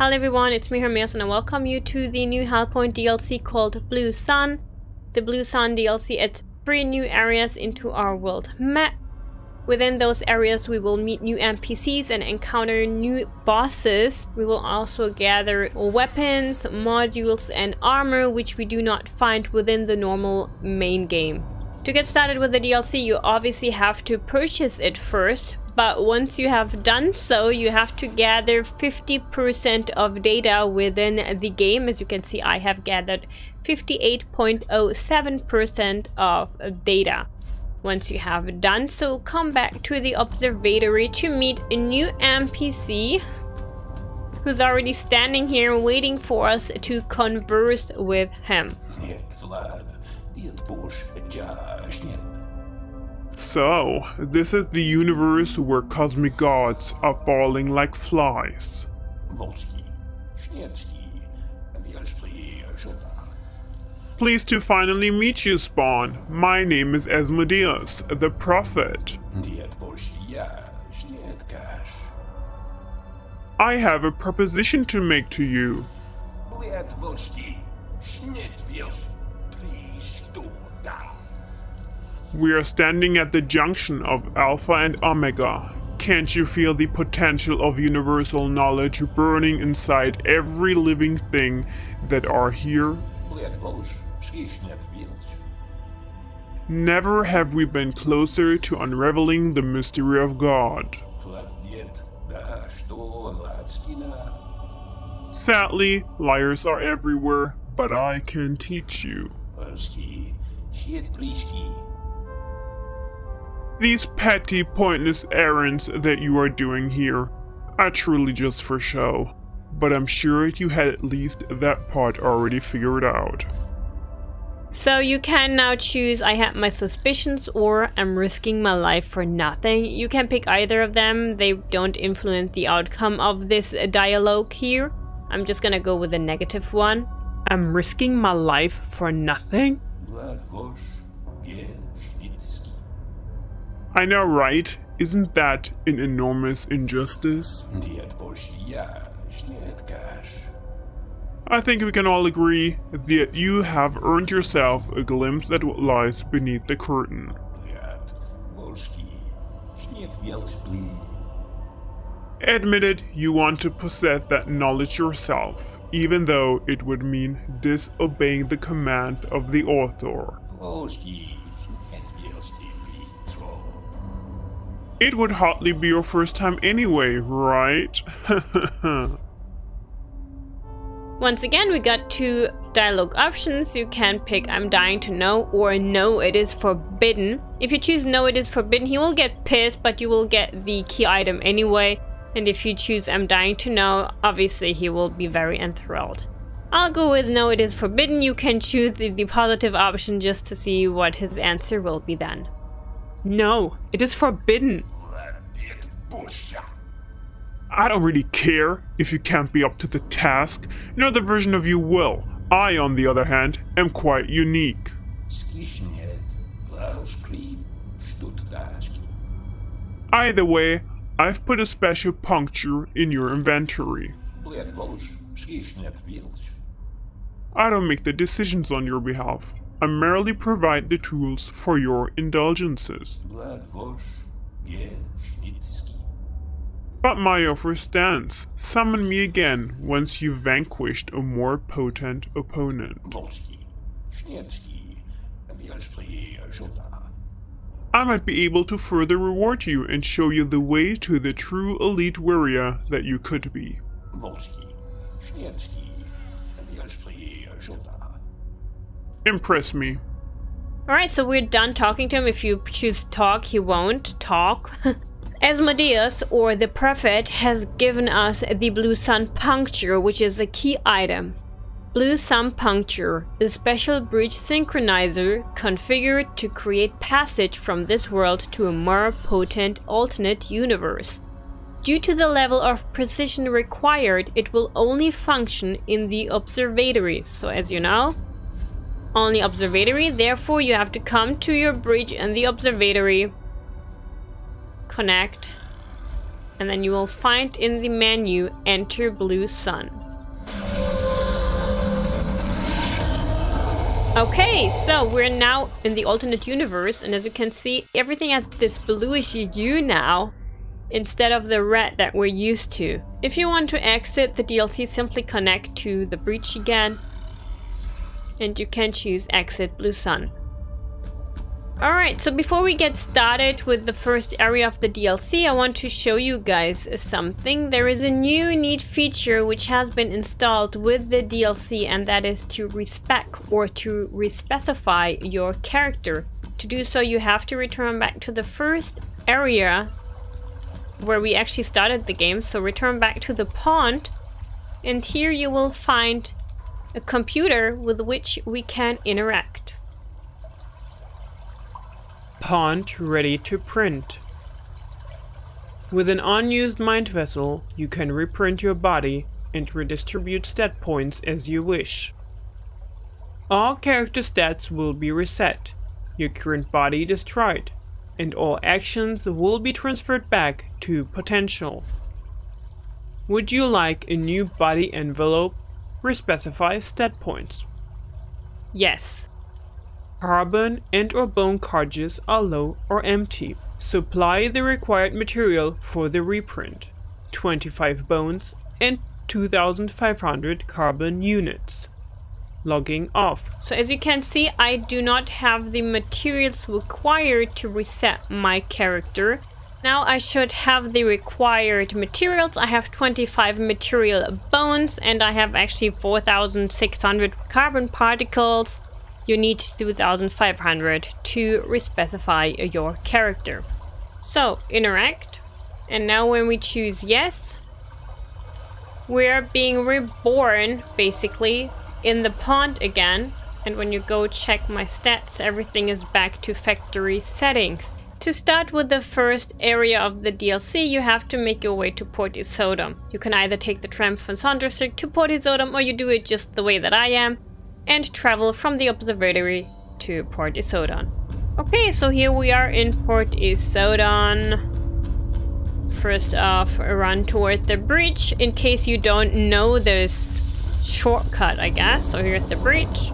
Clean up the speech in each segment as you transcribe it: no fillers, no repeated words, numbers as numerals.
Hello everyone, it's me Hermes and I welcome you to the new HELLPOINT DLC called Blue Sun. The Blue Sun DLC adds 3 new areas into our world map. Within those areas we will meet new NPCs and encounter new bosses. We will also gather weapons, modules and armor which we do not find within the normal main game. To get started with the DLC you obviously have to purchase it first. But once you have done so, you have to gather 50% of data within the game. As you can see, I have gathered 58.07% of data. Once you have done so, come back to the observatory to meet a new NPC who's already standing here waiting for us to converse with him. So, this is the universe where cosmic gods are falling like flies. Pleased to finally meet you, Spawn. My name is Asmodeus, the Prophet. I have a proposition to make to you. We are standing at the junction of Alpha and Omega. Can't you feel the potential of universal knowledge burning inside every living thing that are here? Never have we been closer to unraveling the mystery of God. Sadly, liars are everywhere, but I can teach you. These petty, pointless errands that you are doing here are truly just for show, but I'm sure you had at least that part already figured out. So you can now choose I have my suspicions or I'm risking my life for nothing. You can pick either of them, they don't influence the outcome of this dialogue here. I'm just gonna go with the negative one. I'm risking my life for nothing? I know, right? Isn't that an enormous injustice? I think we can all agree that you have earned yourself a glimpse at what lies beneath the curtain. Admitted, you want to possess that knowledge yourself, even though it would mean disobeying the command of the author. It would hardly be your first time anyway, right? Once again, we got 2 dialogue options. You can pick I'm dying to know or no, it is forbidden. If you choose no, it is forbidden, he will get pissed, but you will get the key item anyway. And if you choose I'm dying to know, obviously he will be very enthralled. I'll go with no, it is forbidden. You can choose the positive option just to see what his answer will be then. No, it is forbidden. I don't really care if you can't be up to the task. Another version of you will. I, on the other hand, am quite unique. Either way, I've put a special puncture in your inventory. I don't make the decisions on your behalf. I merely provide the tools for your indulgences. But my offer stands. Summon me again once you've vanquished a more potent opponent. I might be able to further reward you and show you the way to the true elite warrior that you could be. Impress me. Alright, so we're done talking to him. If you choose talk, he won't talk. Asmodeus, or the Prophet, has given us the Blue Sun Puncture, which is a key item. Blue Sun Puncture, a special bridge synchronizer configured to create passage from this world to a more potent alternate universe. Due to the level of precision required, it will only function in the observatory. So as you know, only observatory, therefore you have to come to your bridge in the observatory, connect, and then you will find in the menu Enter Blue Sun. Okay, so we're now in the alternate universe, and as you can see, everything has this bluish hue now instead of the red that we're used to. If you want to exit the DLC, simply connect to the breach again, and you can choose Exit Blue Sun. Alright, so before we get started with the first area of the DLC, I want to show you guys something. There is a new neat feature which has been installed with the DLC, and that is to respec or to respecify your character. To do so, you have to return back to the first area where we actually started the game. So return back to the pond, and here you will find a computer with which we can interact. Pond ready to print. With an unused mind vessel, you can reprint your body and redistribute stat points as you wish. All character stats will be reset, your current body destroyed, and all actions will be transferred back to potential. Would you like a new body envelope? Respecify stat points. Yes. Carbon and or bone cartridges are low or empty. Supply the required material for the reprint. 25 bones and 2,500 carbon units. Logging off. So as you can see, I do not have the materials required to reset my character. Now I should have the required materials. I have 25 material bones, and I have actually 4,600 carbon particles. You need 2,500 to respecify your character. So interact, and now when we choose yes, we're being reborn basically in the pond again. And when you go check my stats, everything is back to factory settings. To start with the first area of the DLC, you have to make your way to Port Isodom. You can either take the tram from Sun District to Port Isodom, or you do it just the way that I am and travel from the observatory to Port Isodom. Okay, so here we are in Port Isodom. First off, run toward the bridge. In case you don't know this shortcut, I guess. So here's the bridge.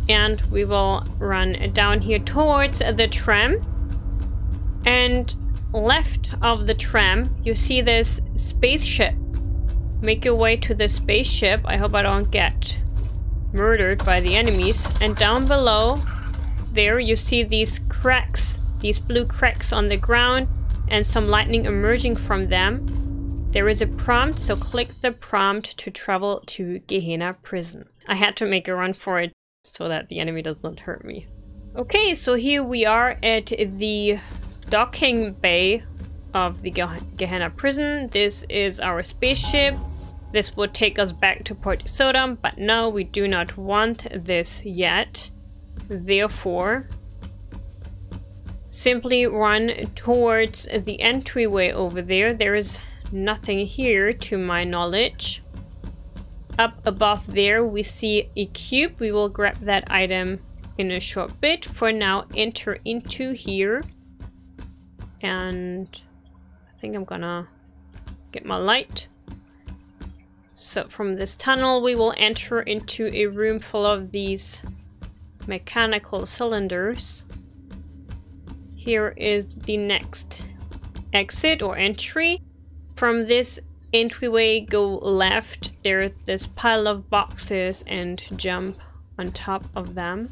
And we will run down here towards the tram. And left of the tram, you see this spaceship. Make your way to the spaceship. I hope I don't get murdered by the enemies. And down below there you see these cracks, these blue cracks on the ground, and some lightning emerging from them. There is a prompt, so click the prompt to travel to Gehenna prison. I had to make a run for it so that the enemy does not hurt me. Okay, so here we are at the docking bay of the Gehenna prison. This is our spaceship. This would take us back to Port Isodom, but no, we do not want this yet. Therefore, simply run towards the entryway over there. There is nothing here to my knowledge. Up above there we see a cube. We will grab that item in a short bit. For now, enter into here. And I think I'm gonna get my light. So from this tunnel we will enter into a room full of these mechanical cylinders. Here is the next exit or entry. From this entryway, go left. There's this pile of boxes and jump on top of them.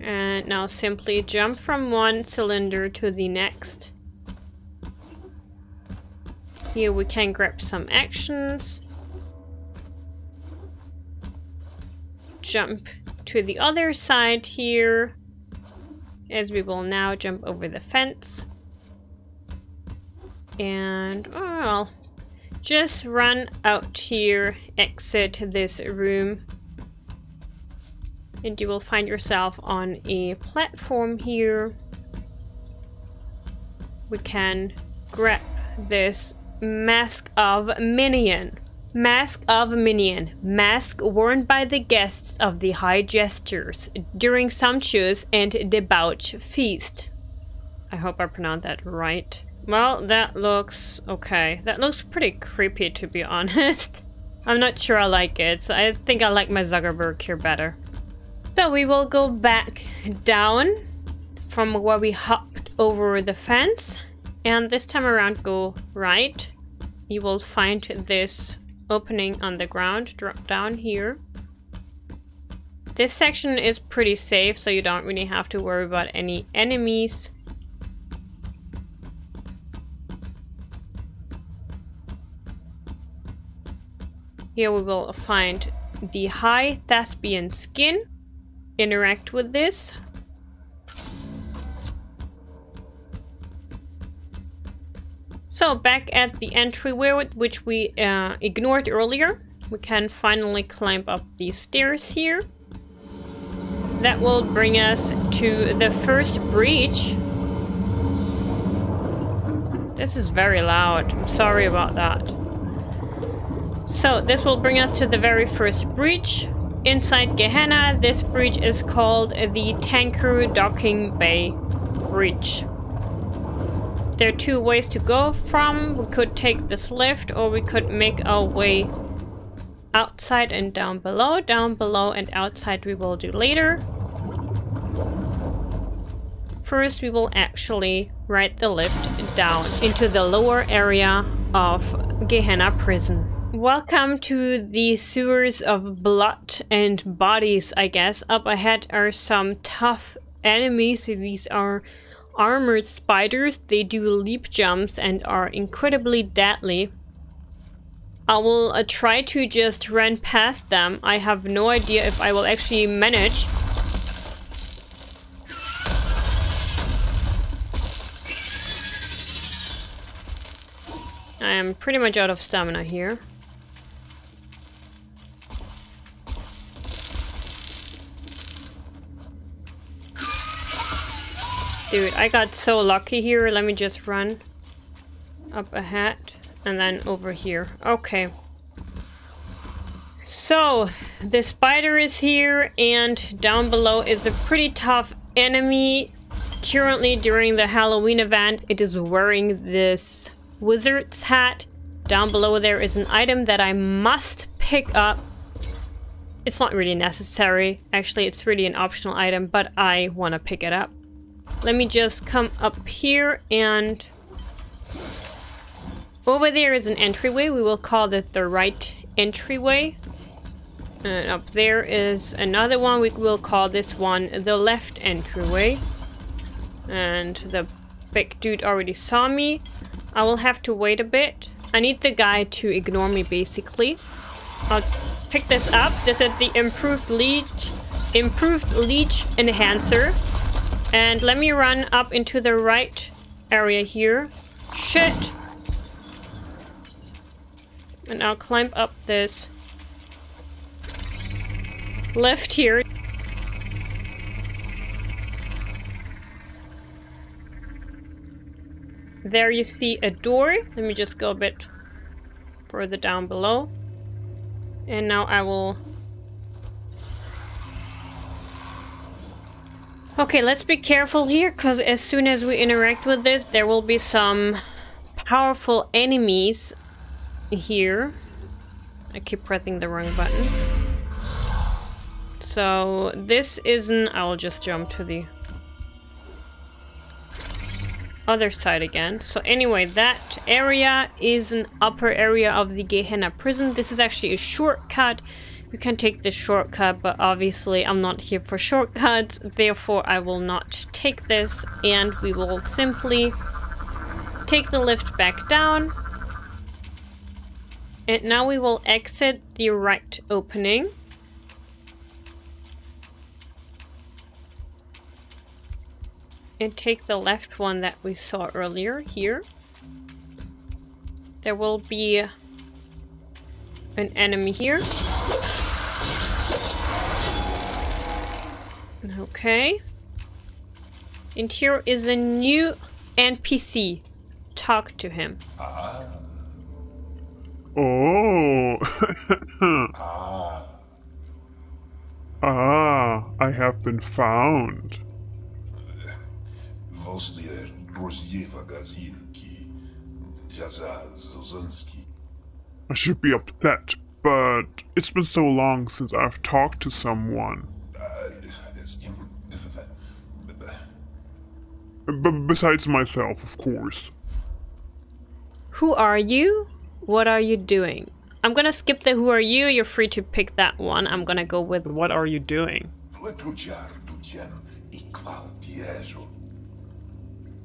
And now simply jump from one cylinder to the next. Here we can grab some actions. Jump to the other side here, as we will now jump over the fence. And, well, just run out here, exit this room, and you will find yourself on a platform here. We can grab this Mask of Minion. Mask of Minion. Mask worn by the guests of the High Jesters during sumptuous and debauched feast. I hope I pronounced that right. Well, that looks okay. That looks pretty creepy, to be honest. I'm not sure I like it, so I think I like my Zuckerberg here better. So we will go back down from where we hopped over the fence. And this time around, go right. You will find this opening on the ground. Drop down here. This section is pretty safe, so you don't really have to worry about any enemies. Here we will find the high thespian skin. Interact with this. So back at the entryway, which we ignored earlier, we can finally climb up these stairs here. That will bring us to the first breach. This is very loud. I'm sorry about that. So this will bring us to the very first breach. Inside Gehenna, this breach is called the Tanker Docking Bay Breach. There are two ways to go from. We could take this lift, or we could make our way outside and down below. Down below and outside we will do later. First, we will actually ride the lift down into the lower area of Gehenna prison. Welcome to the sewers of blood and bodies, I guess. Up ahead are some tough enemies. These are armored spiders. They do leap jumps and are incredibly deadly. I will try to just run past them. I have no idea if I will actually manage. I am pretty much out of stamina here. Dude, I got so lucky here. Let me just run up ahead and then over here. Okay. So, the spider is here, and down below is a pretty tough enemy. Currently, during the Halloween event, it is wearing this wizard's hat. Down below there is an item that I must pick up. It's not really necessary. Actually, it's really an optional item, but I want to pick it up. Let me just come up here, and over there is an entryway. We will call it the right entryway. And up there is another one. We will call this one the left entryway. And the big dude already saw me. I will have to wait a bit. I need the guy to ignore me, basically. I'll pick this up. This is the improved Leech enhancer. And let me run up into the right area here. Shit! And I'll climb up this lift here. There you see a door. Let me just go a bit further down below. And now I will... Okay, let's be careful here, because as soon as we interact with this, there will be some powerful enemies here. I keep pressing the wrong button. So this isn't... I'll just jump to the other side again. So anyway, that area is an upper area of the Gehenna prison. This is actually a shortcut. You can take this shortcut, but obviously I'm not here for shortcuts, therefore I will not take this, and we will simply take the lift back down. And now we will exit the right opening. And take the left one that we saw earlier here. There will be an enemy here. Okay. And here is a new NPC. Talk to him. Oh. I have been found. I should be upset, but it's been so long since I've talked to someone. Besides myself, of course. Who are you? What are you doing? I'm gonna skip the who are you. You're free to pick that one. I'm gonna go with what are you doing?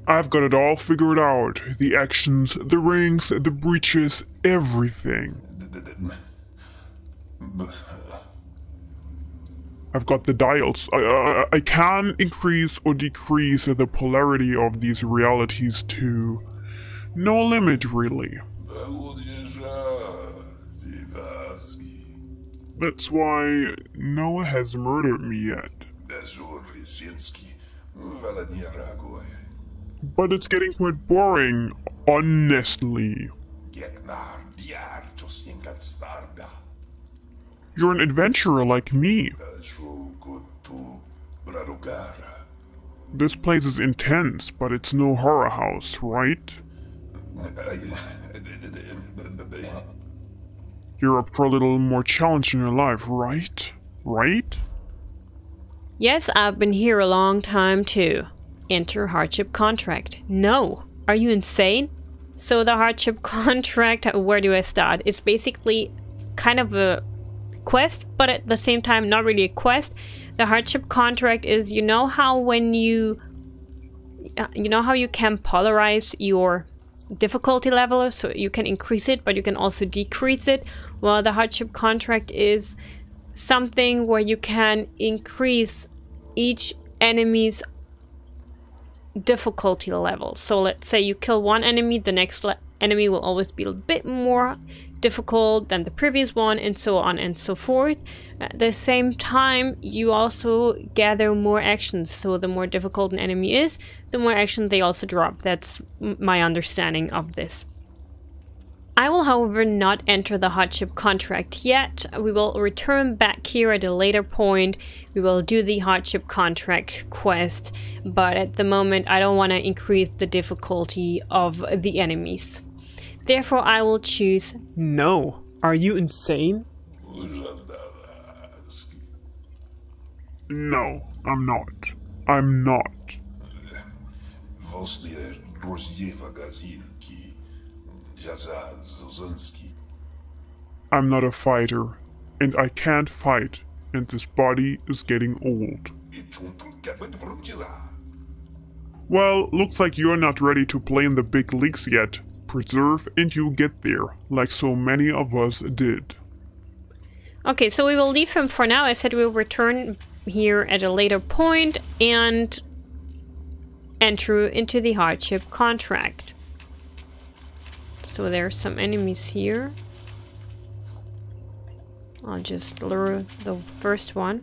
I've got it all figured out. The actions, the rings, the breaches, everything. I've got the dials. I can increase or decrease the polarity of these realities to no limit, really. That's why Noah has murdered me yet. But it's getting quite boring, honestly. You're an adventurer like me. This place is intense, but it's no horror house, right? You're up for a little more challenge in your life, right? Right? Yes, I've been here a long time too. Enter Hardship Contract. No. Are you insane? So the Hardship Contract, where do I start? It's basically kind of a quest, but at the same time not really a quest. The Hardship Contract is, you know how when you know how you can polarize your difficulty level, so you can increase it but you can also decrease it. Well, the Hardship Contract is something where you can increase each enemy's difficulty level. So let's say you kill one enemy, the next enemy will always be a bit more difficult than the previous one, and so on and so forth. At the same time, you also gather more actions, so the more difficult an enemy is, the more action they also drop. That's my understanding of this. I will, however, not enter the Hardship Contract yet. We will return back here at a later point. We will do the Hardship Contract quest, but at the moment I don't want to increase the difficulty of the enemies. Therefore, I will choose No. Are you insane? No, I'm not. I'm not. I'm not a fighter, and I can't fight, and this body is getting old. Well, looks like you're not ready to play in the big leagues yet. Preserve and you'll get there, like so many of us did. Okay, so we will leave him for now. I said we'll return here at a later point and enter into the Hardship Contract. So there's some enemies here. I'll just lure the first one.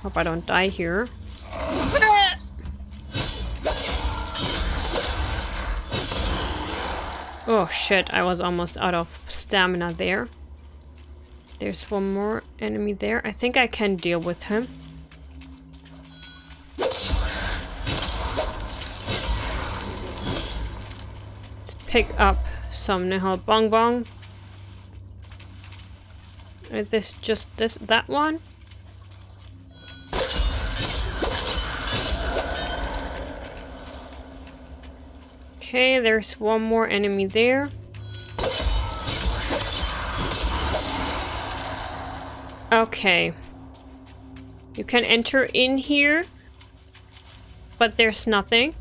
Hope I don't die here. Oh shit, I was almost out of stamina there. There's one more enemy there. I think I can deal with him. Let's pick up some Nihal Bong Bong. Is this just that one? Okay, there's one more enemy there. Okay. You can enter in here, but there's nothing.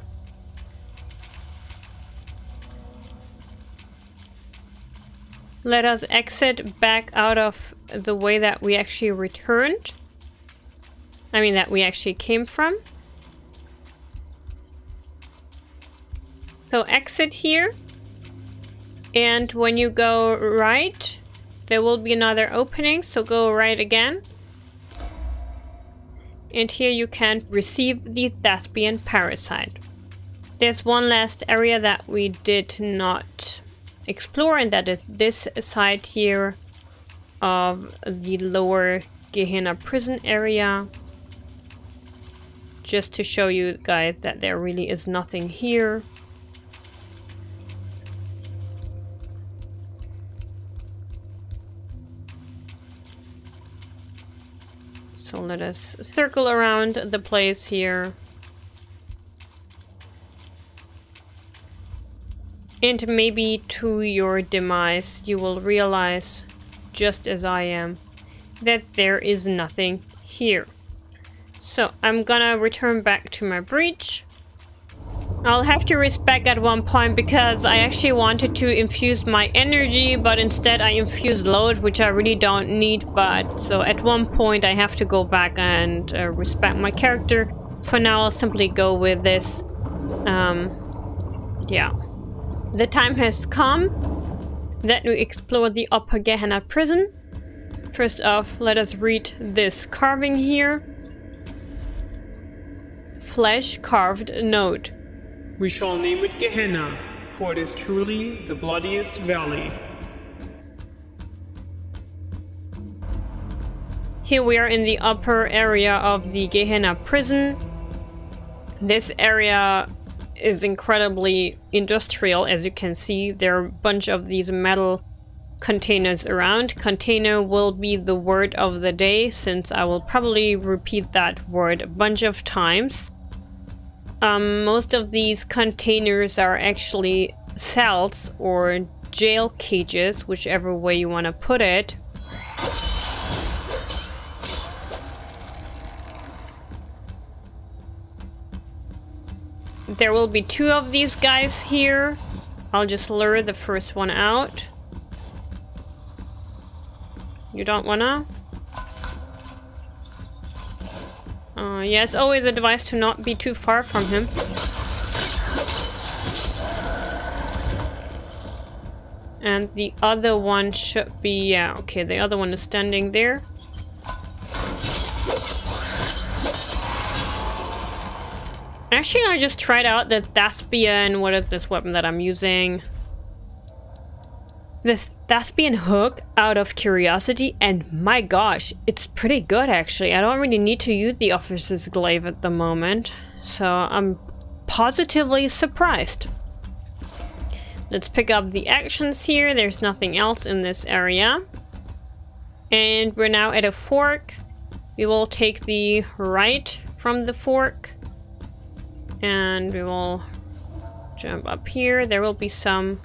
Let us exit back out of the way that we actually returned. I mean, that we actually came from. So exit here, and when you go right, there will be another opening, so go right again. And here you can receive the Thespian Parasite. There's one last area that we did not explore, and that is this side here of the lower Gehenna prison area. Just to show you guys that there really is nothing here. So let us circle around the place here. And maybe to your demise, you will realize, just as I am, that there is nothing here. So I'm gonna return back to my breach. I'll have to respec at one point because I actually wanted to infuse my energy, but instead I infused load, which I really don't need. But so at one point I have to go back and respec my character. For now, I'll simply go with this. Yeah. The time has come that we explore the Upper Gehenna prison. First off, let us read this carving here. Flesh carved note. We shall name it Gehenna, for it is truly the bloodiest valley. Here we are in the upper area of the Gehenna prison. This area is incredibly industrial, as you can see. There are a bunch of these metal containers around. Container will be the word of the day, since I will probably repeat that word a bunch of times. Most of these containers are actually cells or jail cages, whichever way you want to put it. There will be 2 of these guys here. I'll just lure the first one out. You don't wanna? Yeah, it's always advised to not be too far from him. And the other one should be... yeah, okay, the other one is standing there. Actually, I just tried out the Thespian... what is this weapon that I'm using? This Thespian hook out of curiosity, and my gosh, it's pretty good actually. I don't really need to use the Officer's Glaive at the moment, so I'm positively surprised. Let's pick up the actions here. There's nothing else in this area. And we're now at a fork. We will take the right from the fork. And we will jump up here. There will be some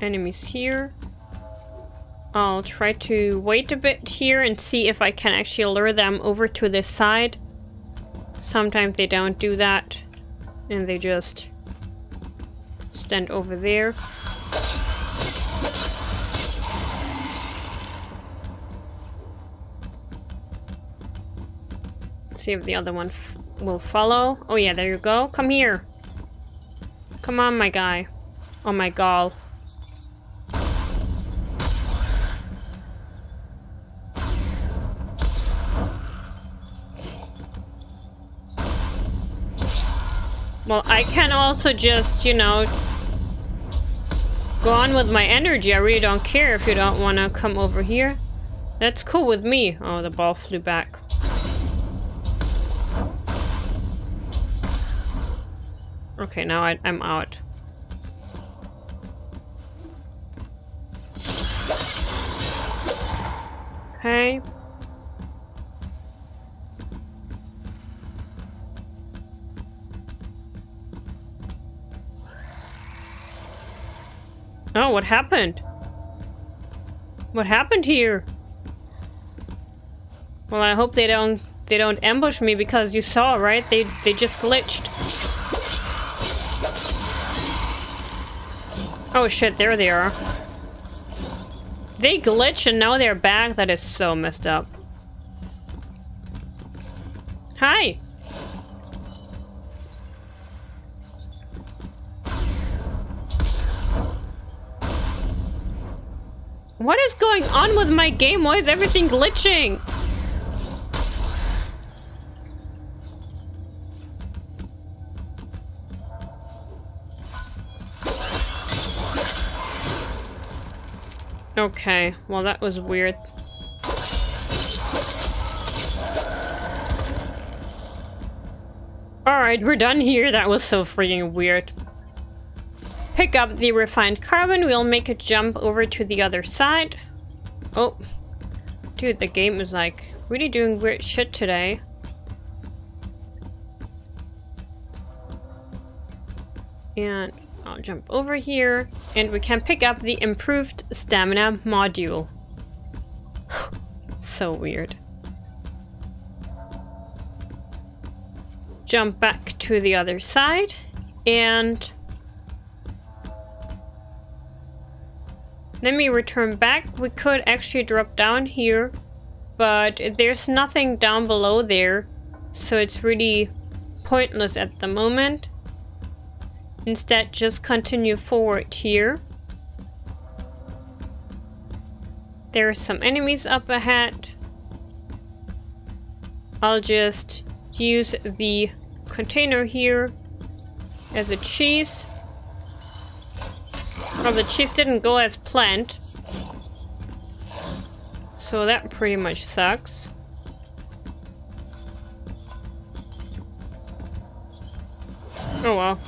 enemies here. I'll try to wait a bit here and see if I can actually lure them over to this side. Sometimes they don't do that and they just stand over there. Let's see if the other one will follow. Oh yeah, there you go. Come here. Come on, my guy. Oh my god. Well, I can also just, you know, go on with my energy. I really don't care if you don't want to come over here. That's cool with me. Oh, the ball flew back. Okay, now I'm out. Okay. Oh, what happened? What happened here? Well, I hope they don't ambush me, because you saw, right? They just glitched. Oh shit, there they are. They glitched and now they're back. That is so messed up. Hi. What is going on with my game? Why is everything glitching? Okay, well that was weird. Alright, we're done here. That was so freaking weird. Pick up the refined carbon. We'll make a jump over to the other side. Oh. Dude, the game is like really doing weird shit today. And I'll jump over here. And we can pick up the improved stamina module. So weird. Jump back to the other side. And let me return back. We could actually drop down here, but there's nothing down below there, so it's really pointless at the moment. Instead, just continue forward here. There are some enemies up ahead. I'll just use the container here as a cheese. Oh, the cheese didn't go as planned. So that pretty much sucks. Oh well.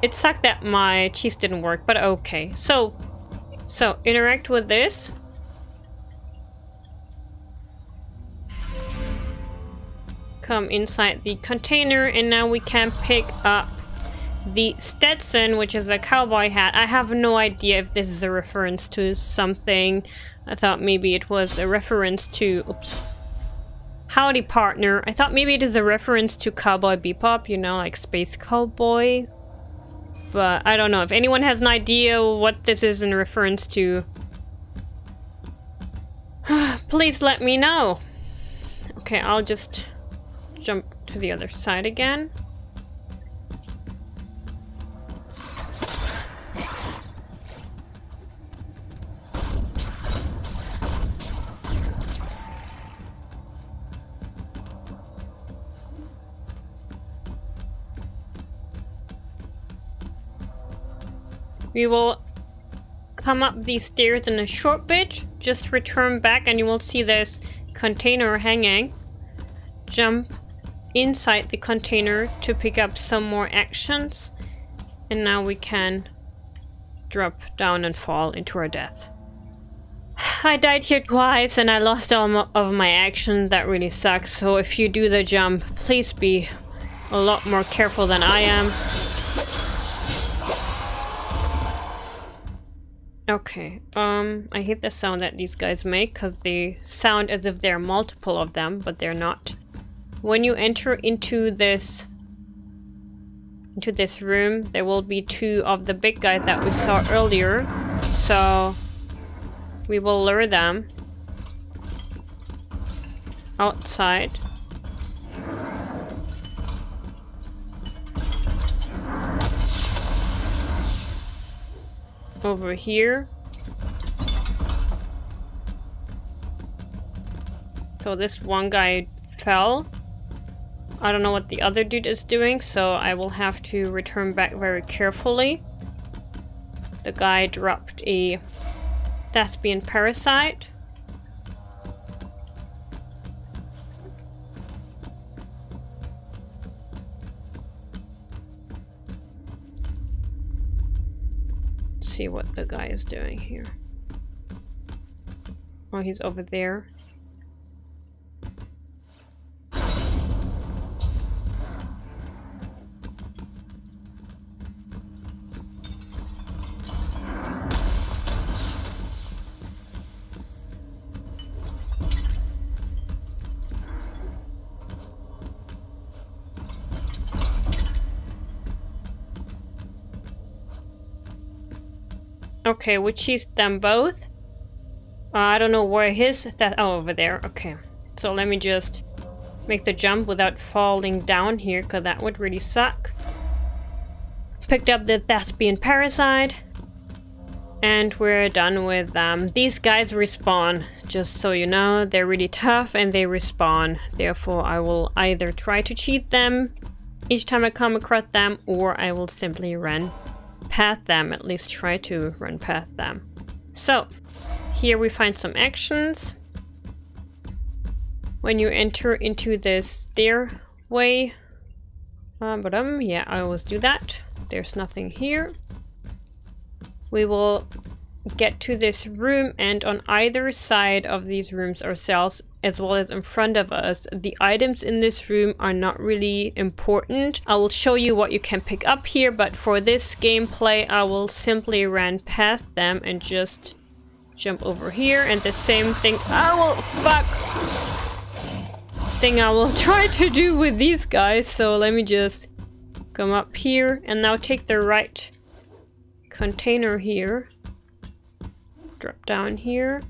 It sucked that my cheese didn't work, but okay. So interact with this. Come inside the container, and now we can pick up the Stetson, which is a cowboy hat. I have no idea if this is a reference to something. I thought maybe it was a reference to... Oops. Howdy, partner. I thought maybe it is a reference to Cowboy Bebop, you know, like Space Cowboy. But I don't know. If anyone has an idea what this is in reference to, please let me know. Okay, I'll just jump to the other side again. We will come up these stairs in a short bit. Just return back and you will see this container hanging. Jump inside the container to pick up some more actions. And now we can drop down and fall into our death. I died here twice and I lost all of my action. That really sucks. So if you do the jump, please be a lot more careful than I am. Okay, I hate the sound that these guys make because they sound as if there are multiple of them, but they're not. When you enter into this room, there will be two of the big guys that we saw earlier. So we will lure them outside. Over here. So this one guy fell. I don't know what the other dude is doing, so I will have to return back very carefully. The guy dropped a thespian parasite. See what the guy is doing here. Oh, he's over there. Okay, we cheesed them both. I don't know where oh, over there. Okay, so let me just make the jump without falling down here, because that would really suck. Picked up the thespian parasite, and we're done with them. These guys respawn, just so you know. They're really tough and they respawn. Therefore, I will either try to cheat them each time I come across them, or I will simply run past them, at least try to run past them. So, here we find some actions. When you enter into the stairway, yeah, I always do that. There's nothing here. We will get to this room, and on either side of these rooms ourselves, as well as in front of us, the items in this room are not really important. I will show you what you can pick up here, but for this gameplay I will simply run past them and just jump over here, and the same thing I will try to do with these guys. So let me just come up here and now take the right container here. Drop down here.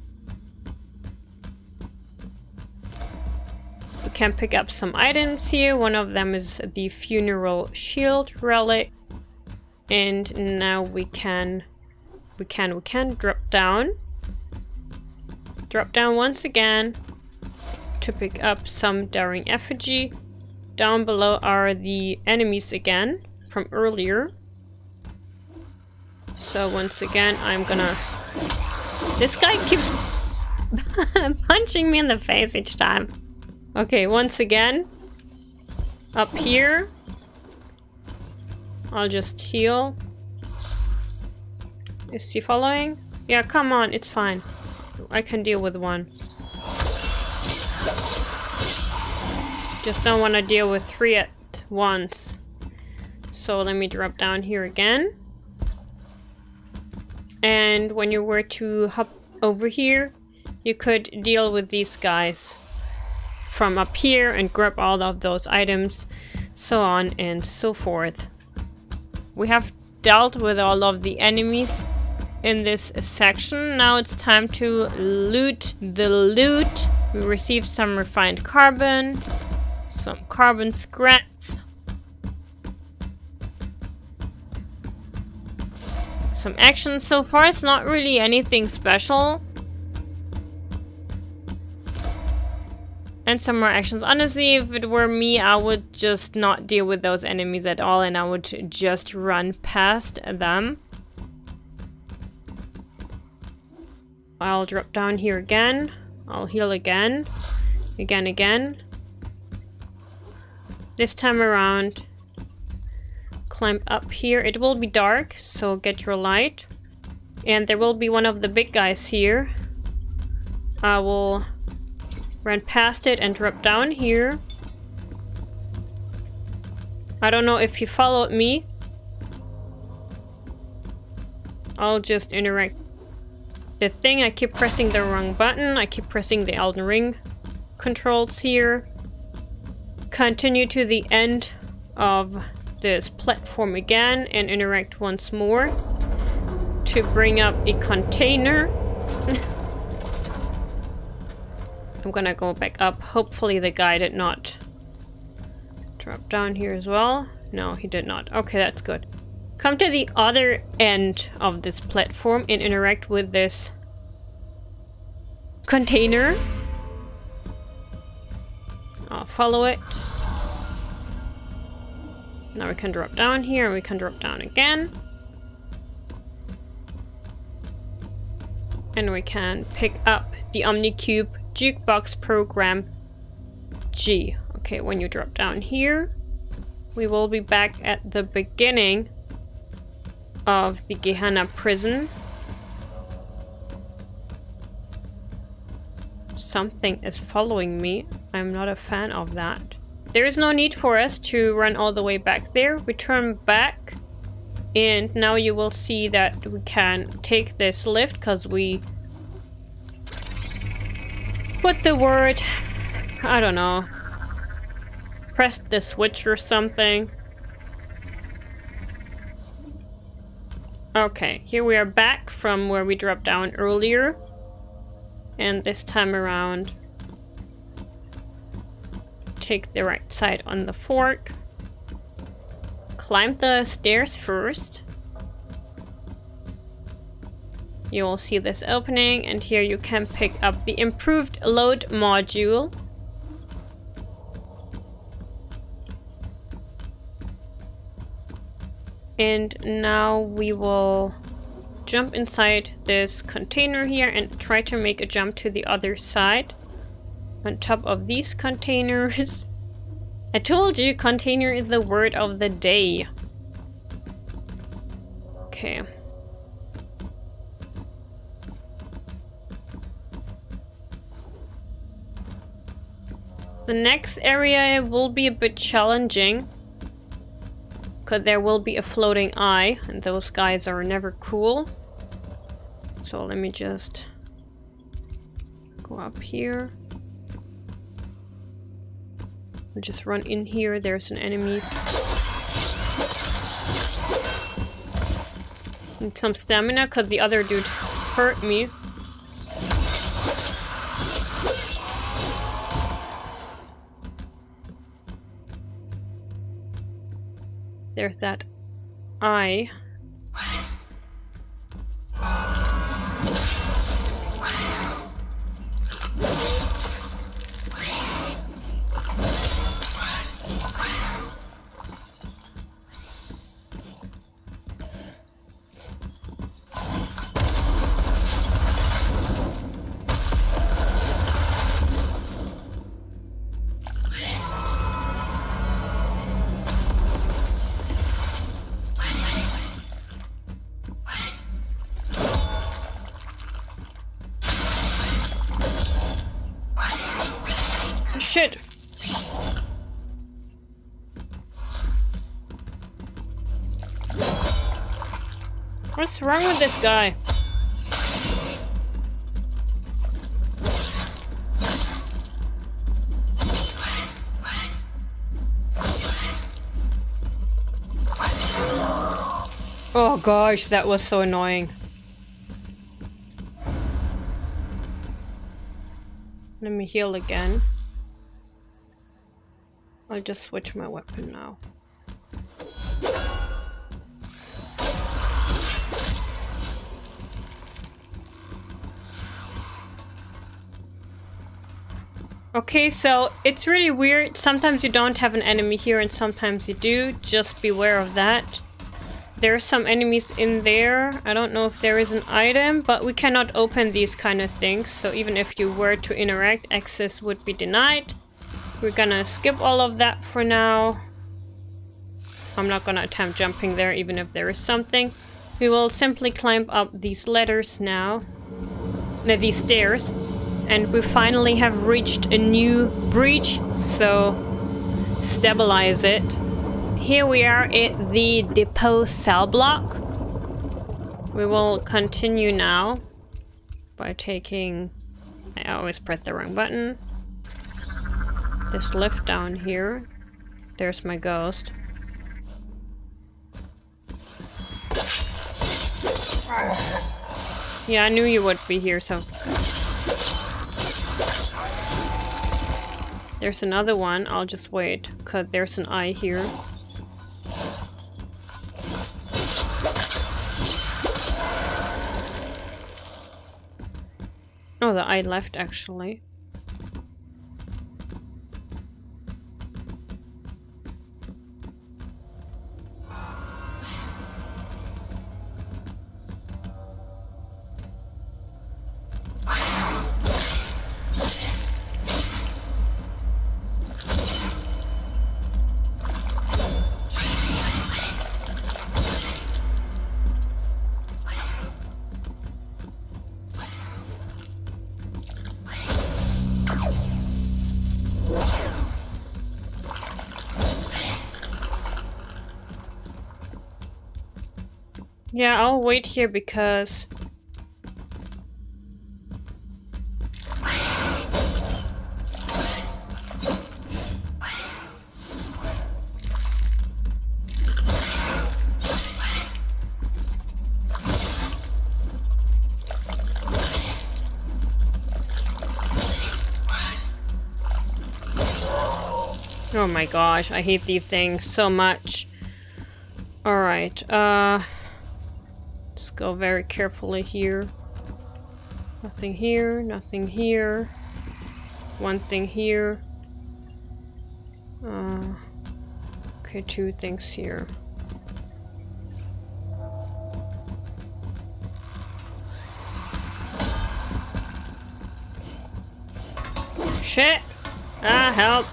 We can pick up some items here. One of them is the funeral shield relic. And now we can drop down. Drop down once again to pick up some daring effigy. Down below are the enemies again from earlier. So once again, I'm gonna... This guy keeps punching me in the face each time. Okay, once again, up here, I'll just heal. Is he following? Yeah, come on, it's fine. I can deal with one. Just don't want to deal with 3 at once. So let me drop down here again. And when you were to hop over here, you could deal with these guys from up here and grab all of those items, so on and so forth. We have dealt with all of the enemies in this section. Now it's time to loot the loot. We received some refined carbon, some carbon scraps, some action. So far it's not really anything special. And some more actions. Honestly, if it were me, I would just not deal with those enemies at all, and I would just run past them. I'll drop down here again. I'll heal again. Again. This time around, climb up here. It will be dark, so get your light. And there will be one of the big guys here. I will run past it and drop down here. I don't know if he followed me. I'll just interact. The thing, I keep pressing the wrong button. I keep pressing the Elden Ring controls here. Continue to the end of this platform again and interact once more to bring up a container. I'm gonna go back up. Hopefully the guy did not drop down here as well. No, he did not. Okay, that's good. Come to the other end of this platform and interact with this container. I'll follow it. Now we can drop down here and we can drop down again. And we can pick up the Omnicube Jukebox Program G. Okay, when you drop down here, we will be back at the beginning of the Gehenna prison. Something is following me. I'm not a fan of that. There is no need for us to run all the way back there. We turn back and now you will see that we can take this lift because we put the word, I don't know, pressed the switch or something. Okay, here we are back from where we dropped down earlier. And this time around, take the right side on the fork. Climb the stairs first. You will see this opening, and here you can pick up the improved load module. And now we will jump inside this container here and try to make a jump to the other side. On top of these containers. I told you, container is the word of the day. Okay. The next area will be a bit challenging. Because there will be a floating eye, and those guys are never cool. So let me just go up here. We'll just run in here, there's an enemy. And some stamina, because the other dude hurt me. There's that eye. Shit! What's wrong with this guy? Oh gosh, that was so annoying. Let me heal again. I'll just switch my weapon now. Okay, so it's really weird. Sometimes you don't have an enemy here and sometimes you do. Just beware of that. There's some enemies in there. I don't know if there is an item, but we cannot open these kind of things. So even if you were to interact, access would be denied. We're gonna skip all of that for now. I'm not gonna attempt jumping there even if there is something. We will simply climb up these ladders now. No, these stairs. And we finally have reached a new breach, so stabilize it. Here we are at the depot cell block. We will continue now by taking... I always press the wrong button. This lift down here. There's my ghost. Yeah, I knew you would be here, so... There's another one. I'll just wait, because there's an eye here. Oh, the eye left, actually. Yeah, I'll wait here because... Oh my gosh, I hate these things so much. Alright, let's go very carefully here. Nothing here, nothing here. One thing here. Okay, two things here. Shit! Ah, help!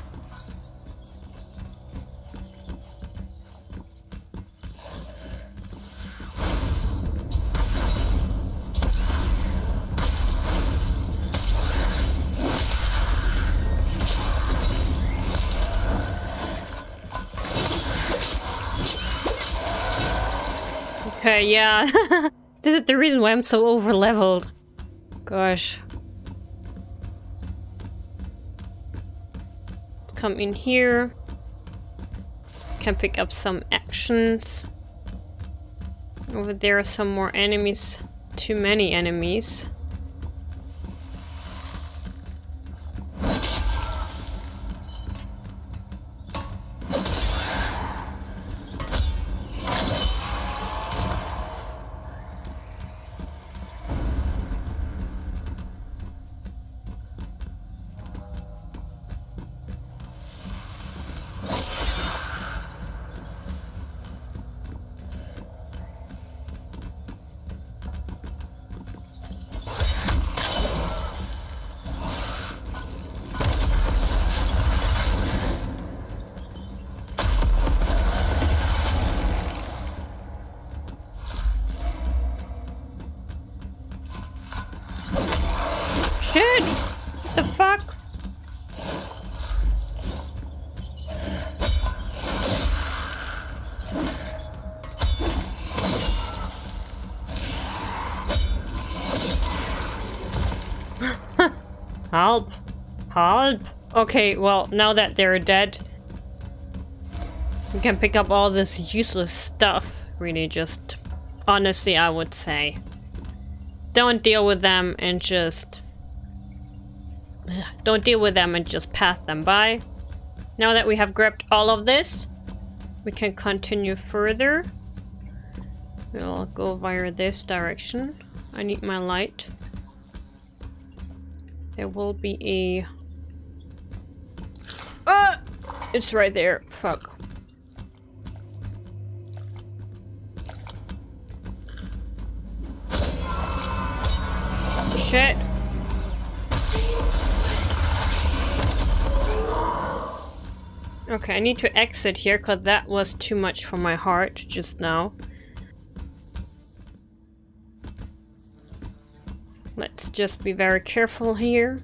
Okay, yeah. This is the reason why I'm so over-leveled. Gosh. Come in here. Can pick up some actions. Over there are some more enemies. Too many enemies. Shit! What the fuck? Help! Help! Okay, well, now that they're dead, we can pick up all this useless stuff. Really, just honestly, I would say. Don't deal with them and just... Don't deal with them and just pass them by. Now that we have grabbed all of this, we can continue further. We'll go via this direction. I need my light. There will be a... Ah! It's right there. Fuck. Shit. Okay, I need to exit here because that was too much for my heart just now. Let's just be very careful here.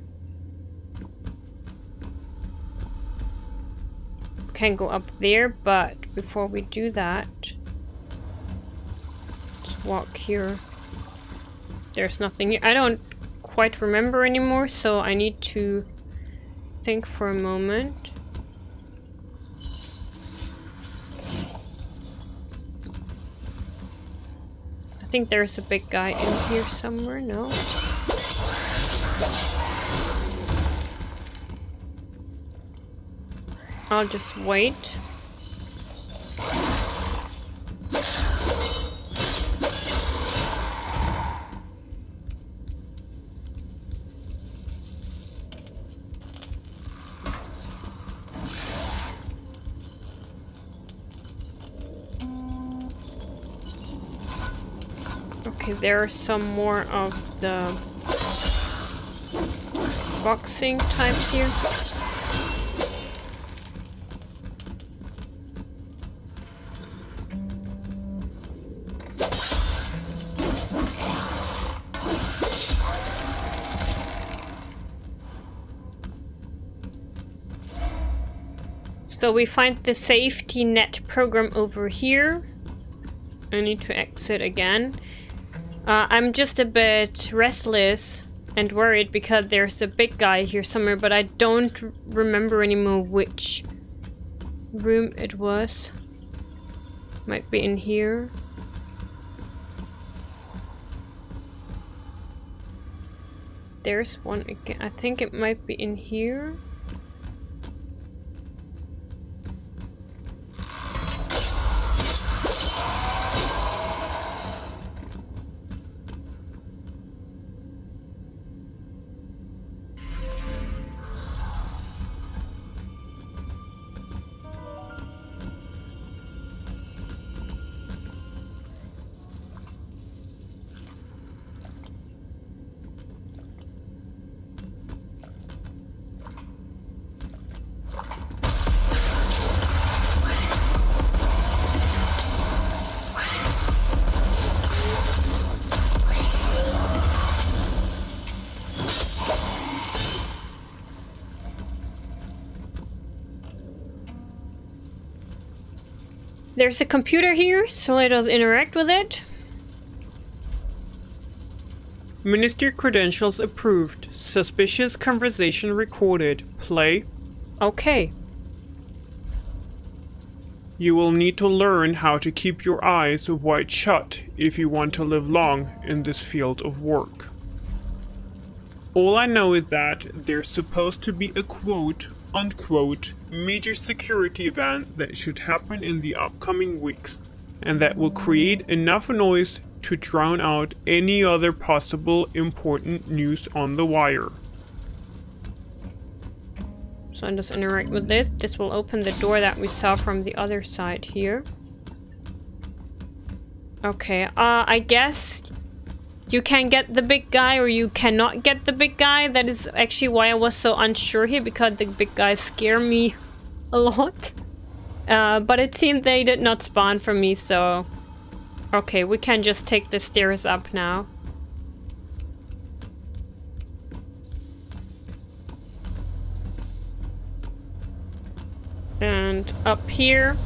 Can go up there, but before we do that, let's walk here. There's nothing here. I don't quite remember anymore, so I need to think for a moment. I think there's a big guy in here somewhere. No? I'll just wait. Okay, there are some more of the boxing types here. So we find the safety net program over here. I need to exit again. I'm just a bit restless and worried because there's a big guy here somewhere, but I don't remember anymore which room it was. Might be in here. There's one again. I think it might be in here. There's a computer here, so let us interact with it. Minister credentials approved. Suspicious conversation recorded. Play. Okay. You will need to learn how to keep your eyes wide shut if you want to live long in this field of work. All I know is that there's supposed to be a quote-unquote major security event that should happen in the upcoming weeks, and that will create enough noise to drown out any other possible important news on the wire. So I'll just interact with this. This will open the door that we saw from the other side here. Okay, I guess you can get the big guy or you cannot get the big guy. That is actually why I was so unsure here, because the big guys scare me a lot. But it seemed they did not spawn for me, so... Okay, we can just take the stairs up now. And up here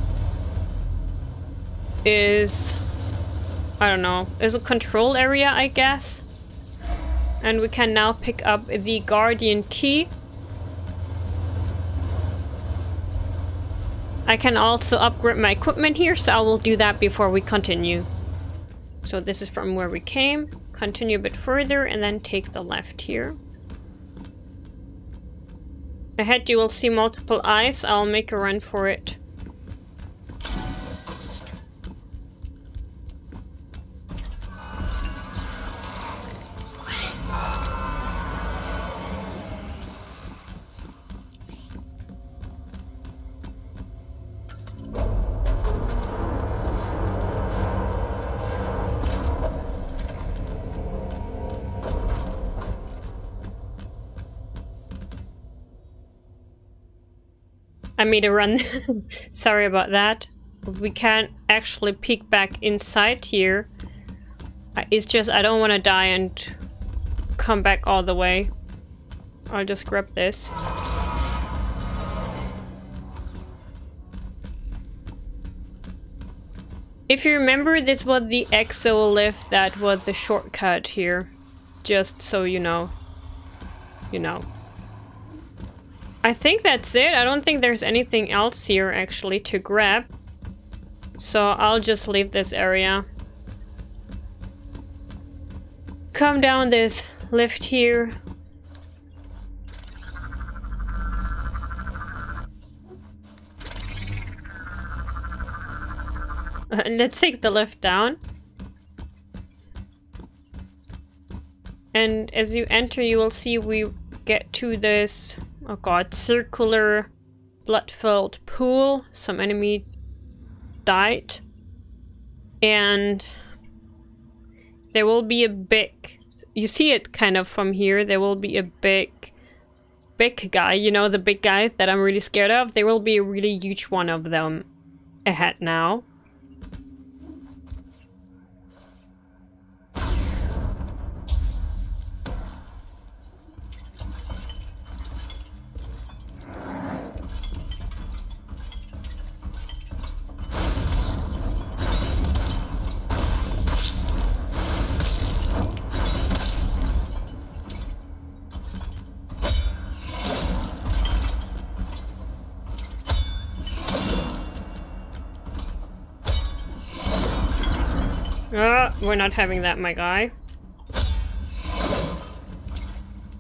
is... I don't know, is a control area, I guess. And we can now pick up the Guardian key. I can also upgrade my equipment here, so I will do that before we continue. So this is from where we came. Continue a bit further and then take the left here. Ahead you will see multiple eyes. I'll make a run for it. I made a run. Sorry about that. We can't actually peek back inside here. It's just I don't want to die and come back all the way. I'll just grab this. If you remember, this was the exo lift that was the shortcut here. Just so you know. You know. I think that's it. I don't think there's anything else here actually to grab. So I'll just leave this area. Come down this lift here. Let's take the lift down. And as you enter, you will see we get to this... Oh god, circular blood-filled pool. Some enemy died. And there will be a big... You see it kind of from here. There will be a big guy. You know, the big guys that I'm really scared of. There will be a really huge one of them ahead now. We're not having that, my guy.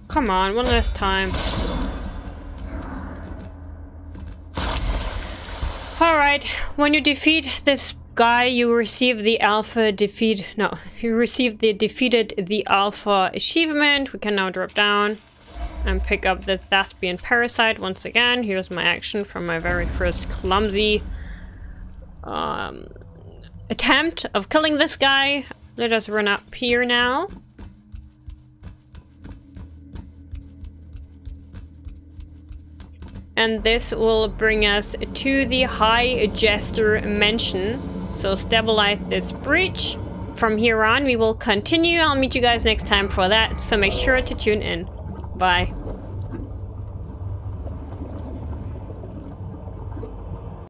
Come on, one last time. Alright, when you defeat this guy, you receive the alpha defeat... No, you receive the defeated the alpha achievement. We can now drop down and pick up the Thespian Parasite once again. Here's my action from my very first clumsy attempt of killing this guy. Let us run up here now. And this will bring us to the High Jester Mansion. So stabilize this breach. From here on, we will continue. I'll meet you guys next time for that. So make sure to tune in. Bye.